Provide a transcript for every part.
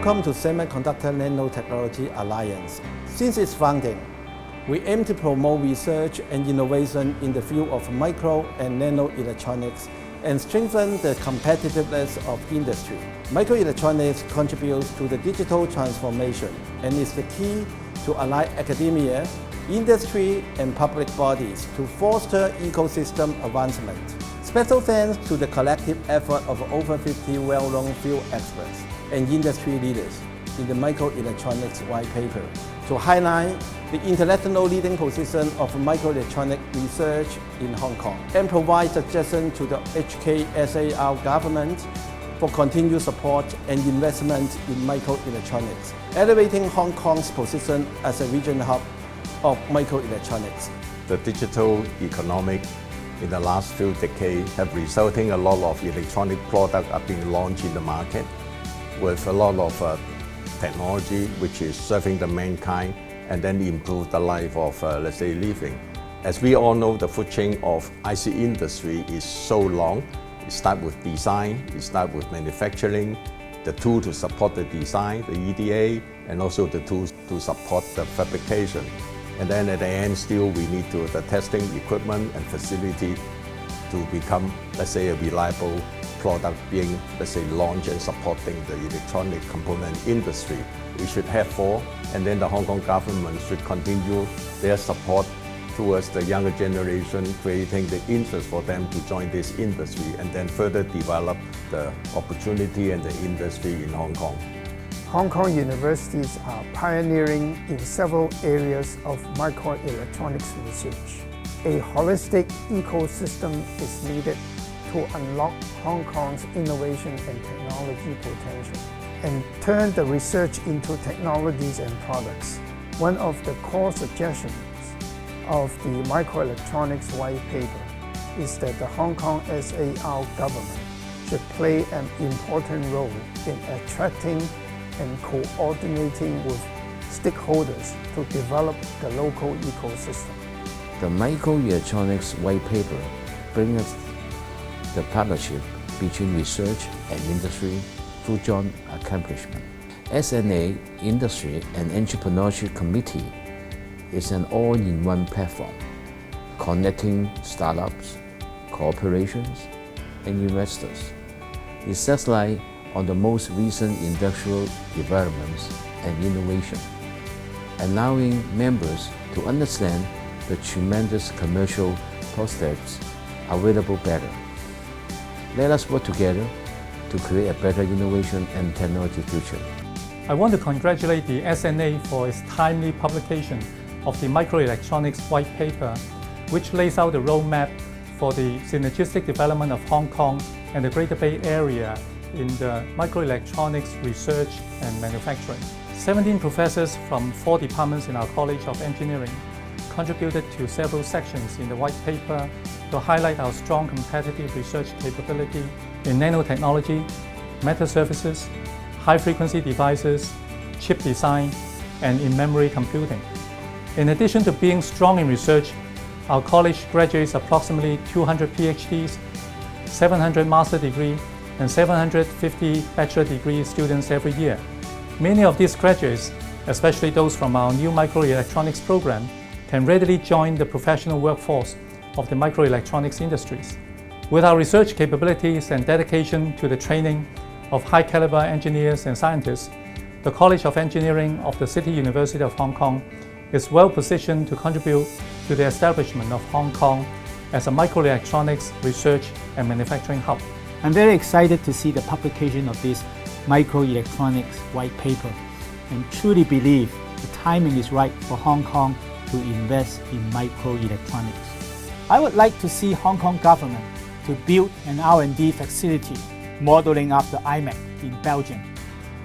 Welcome to Semiconductor Nanotechnology Alliance. Since its founding, we aim to promote research and innovation in the field of micro and nanoelectronics and strengthen the competitiveness of industry. Microelectronics contributes to the digital transformation and is the key to align academia, industry, and public bodies to foster ecosystem advancement. Special thanks to the collective effort of over 50 well-known field experts and industry leaders in the Microelectronics White Paper to highlight the international leading position of microelectronic research in Hong Kong and provide suggestions to the HKSAR Government for continued support and investment in microelectronics, elevating Hong Kong's position as a regional hub of microelectronics. The digital economic in the last few decades have resulting a lot of electronic products are being launched in the market with a lot of technology which is serving the mankind and then improve the life of, let's say, living. As we all know, the food chain of IC industry is so long. It starts with design, it starts with manufacturing, the tool to support the design, the EDA, and also the tools to support the fabrication. And then at the end, still we need the testing equipment and facility to become, let's say, a reliable product being, let's say, launched and supporting the electronic component industry. We should have four, and then the Hong Kong government should continue their support towards the younger generation, creating the interest for them to join this industry and then further develop the opportunity and the industry in Hong Kong. Hong Kong universities are pioneering in several areas of microelectronics research. A holistic ecosystem is needed to unlock Hong Kong's innovation and technology potential and turn the research into technologies and products. One of the core suggestions of the Microelectronics White Paper is that the Hong Kong SAR Government should play an important role in attracting and coordinating with stakeholders to develop the local ecosystem. The Microelectronics White Paper brings us the partnership between research and industry through joint accomplishment. SNA Industry and Entrepreneurship Committee is an all-in-one platform connecting startups, corporations, and investors. It sheds light on the most recent industrial developments and innovation, allowing members to understand the tremendous commercial prospects available better. Let us work together to create a better innovation and technology future. I want to congratulate the SNA for its timely publication of the Microelectronics White Paper, which lays out the roadmap for the synergistic development of Hong Kong and the Greater Bay Area in the microelectronics research and manufacturing. 17 professors from 4 departments in our College of Engineering contributed to several sections in the white paper to highlight our strong competitive research capability in nanotechnology, metal surfaces, high-frequency devices, chip design, and in-memory computing. In addition to being strong in research, our college graduates approximately 200 PhDs, 700 master degree, and 750 bachelor degree students every year. Many of these graduates, especially those from our new microelectronics program, can readily join the professional workforce of the microelectronics industries. With our research capabilities and dedication to the training of high-caliber engineers and scientists, the College of Engineering of the City University of Hong Kong is well positioned to contribute to the establishment of Hong Kong as a microelectronics research and manufacturing hub. I'm very excited to see the publication of this Microelectronics White Paper and truly believe the timing is right for Hong Kong to invest in microelectronics. I would like to see Hong Kong government to build an R&D facility modeling after IMEC in Belgium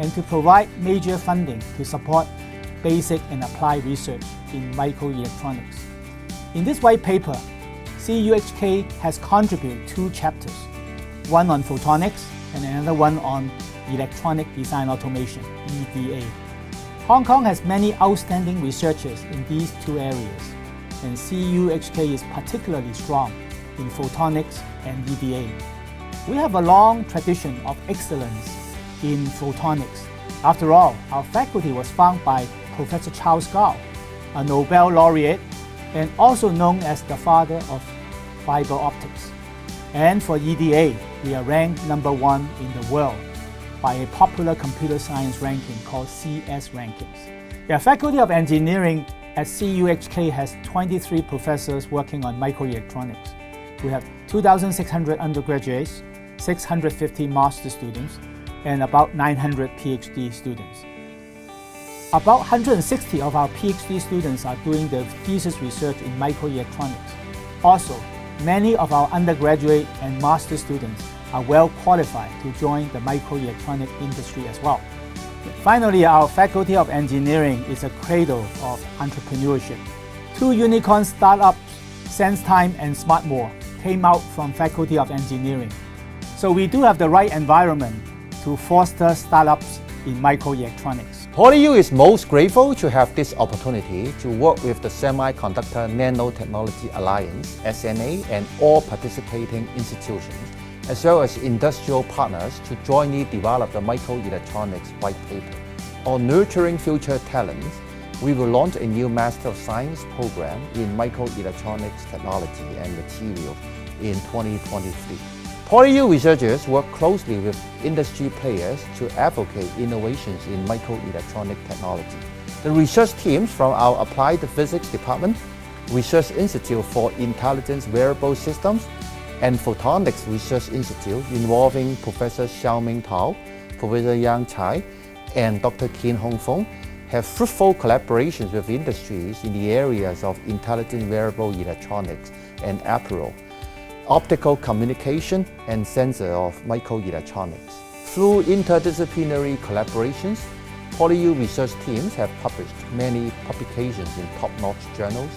and to provide major funding to support basic and applied research in microelectronics. In this white paper, CUHK has contributed 2 chapters, one on photonics and another one on electronic design automation, EDA. Hong Kong has many outstanding researchers in these 2 areas, and CUHK is particularly strong in photonics and EDA. We have a long tradition of excellence in photonics After all, our faculty was founded by Professor Charles Gao, a Nobel laureate and also known as the father of fiber optics. And for EDA, we are ranked #1 in the world by a popular computer science ranking called CS Rankings. The Faculty of Engineering at CUHK has 23 professors working on microelectronics. We have 2,600 undergraduates, 650 master students, and about 900 PhD students. About 160 of our PhD students are doing their thesis research in microelectronics. Also, many of our undergraduate and master students are well qualified to join the microelectronic industry as well. Finally, our Faculty of Engineering is a cradle of entrepreneurship. 2 unicorn startups, SenseTime and SmartMore, came out from Faculty of Engineering. So we do have the right environment to foster startups in microelectronics. PolyU is most grateful to have this opportunity to work with the Semiconductor Nanotechnology Alliance, SNA, and all participating institutions, as well as industrial partners to jointly develop the Microelectronics White Paper. On nurturing future talents, we will launch a new Master of Science program in Microelectronics Technology and Materials in 2023. PolyU researchers work closely with industry players to advocate innovations in microelectronic technology. The research teams from our Applied Physics Department, Research Institute for Intelligent Wearable Systems, and Photonics Research Institute involving Professor Xiaoming Tao, Professor Yang Chai, and Dr. Kin Hong Feng have fruitful collaborations with industries in the areas of intelligent wearable electronics and apparel, optical communication, and sensor of microelectronics. Through interdisciplinary collaborations, PolyU research teams have published many publications in top-notch journals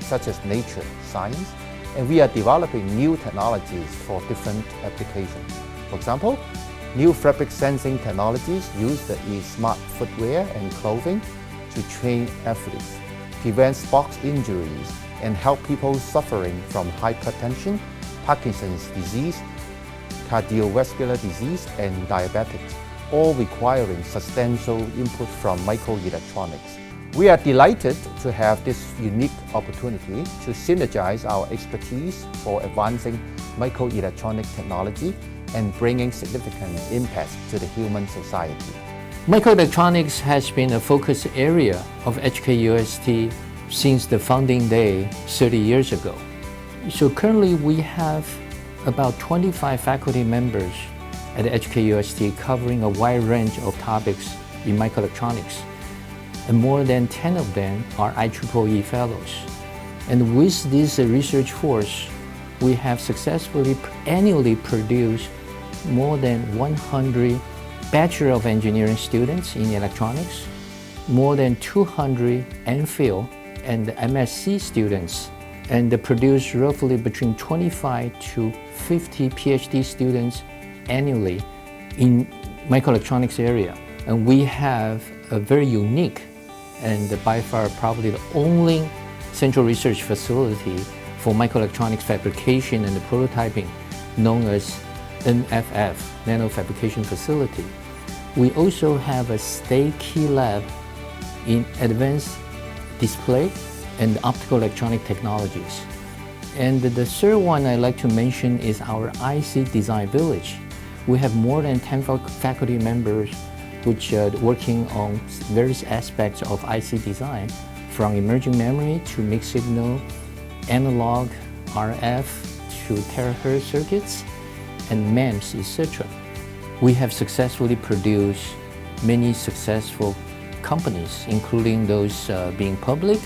such as Nature, Science, and we are developing new technologies for different applications. For example, new fabric sensing technologies used in smart footwear and clothing to train athletes, prevent sports injuries, and help people suffering from hypertension, Parkinson's disease, cardiovascular disease, and diabetics, all requiring substantial input from microelectronics. We are delighted to have this unique opportunity to synergize our expertise for advancing microelectronic technology and bringing significant impact to the human society. Microelectronics has been a focus area of HKUST since the founding day 30 years ago. So currently we have about 25 faculty members at HKUST covering a wide range of topics in microelectronics, and more than 10 of them are IEEE fellows. And with this research force, we have successfully annually produced more than 100 Bachelor of Engineering students in electronics, more than 200 MPhil and MSc students, and produce roughly between 25 to 50 PhD students annually in microelectronics area. And we have a very unique and by far probably the only central research facility for microelectronics fabrication and prototyping known as NFF, Nano Fabrication Facility. We also have a state key lab in advanced display and optical electronic technologies. And the third one I'd like to mention is our IC Design Village. We have more than 10 faculty members which are working on various aspects of IC design, from emerging memory to mixed signal, analog, RF to terahertz circuits, and MEMS, etc. We have successfully produced many successful companies, including those being public.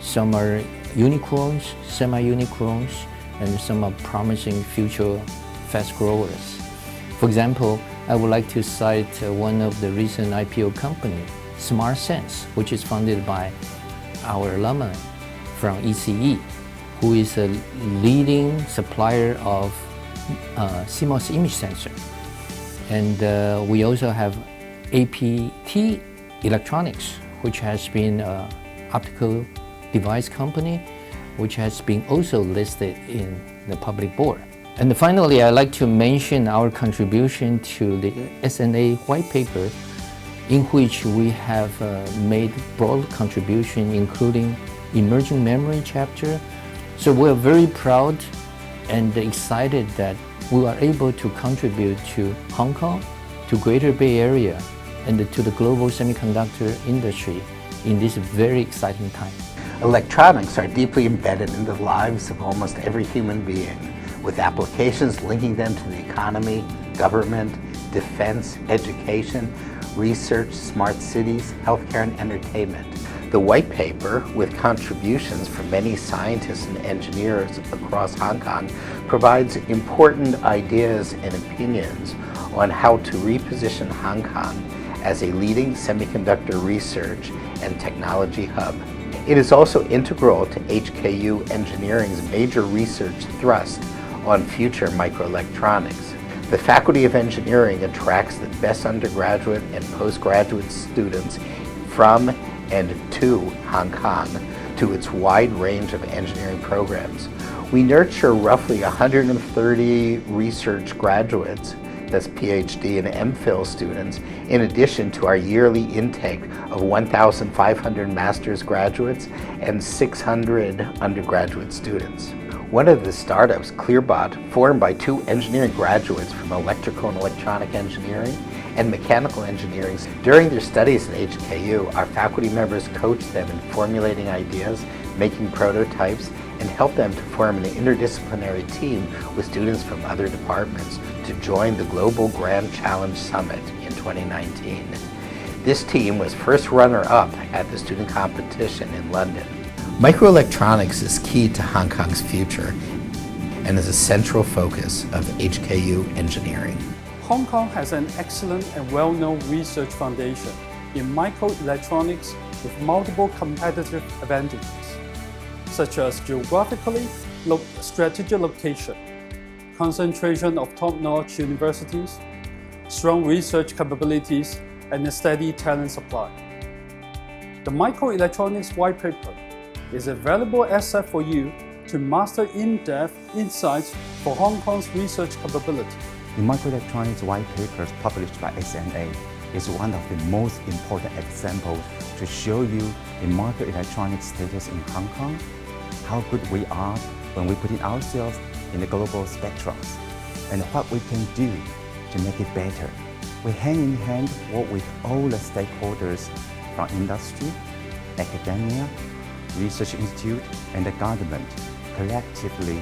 Some are unicorns, semi-unicorns, and some are promising future fast growers. For example, I would like to cite one of the recent IPO company, SmartSense, which is funded by our alumni from ECE, who is a leading supplier of CMOS image sensor. And we also have APT Electronics, which has been an optical device company, which has been also listed in the public board. And finally, I'd like to mention our contribution to the SNA white paper in which we have made broad contribution, including emerging memory chapter. So we're very proud and excited that we are able to contribute to Hong Kong, to Greater Bay Area, and to the global semiconductor industry in this very exciting time. Electronics are deeply embedded in the lives of almost every human being, with applications linking them to the economy, government, defense, education, research, smart cities, healthcare, and entertainment. The white paper, with contributions from many scientists and engineers across Hong Kong, provides important ideas and opinions on how to reposition Hong Kong as a leading semiconductor research and technology hub. It is also integral to HKU Engineering's major research thrust on future microelectronics. The Faculty of Engineering attracts the best undergraduate and postgraduate students from and to Hong Kong to its wide range of engineering programs. We nurture roughly 130 research graduates, that's PhD and MPhil students, in addition to our yearly intake of 1,500 master's graduates and 600 undergraduate students. One of the startups, ClearBot, formed by 2 engineering graduates from electrical and electronic engineering and mechanical engineering. During their studies at HKU, our faculty members coach them in formulating ideas, making prototypes, and help them to form an interdisciplinary team with students from other departments to join the Global Grand Challenge Summit in 2019. This team was first runner-up at the student competition in London. Microelectronics is key to Hong Kong's future and is a central focus of HKU Engineering. Hong Kong has an excellent and well-known research foundation in microelectronics with multiple competitive advantages, such as geographically strategic location, concentration of top-notch universities, strong research capabilities, and a steady talent supply. The Microelectronics White Paper is a valuable asset for you to master in-depth insights for Hong Kong's research capability. The Microelectronics White Paper published by SNA is one of the most important examples to show you the microelectronics status in Hong Kong, how good we are when we put ourselves in the global spectrum, and what we can do to make it better. We hand in hand work with all the stakeholders from industry, academia, research institute, and the government collectively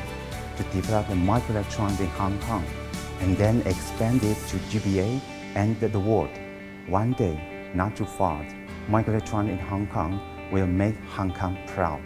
to develop a microelectronics in Hong Kong and then expand it to GBA and the world. One day, not too far, microelectronics in Hong Kong will make Hong Kong proud.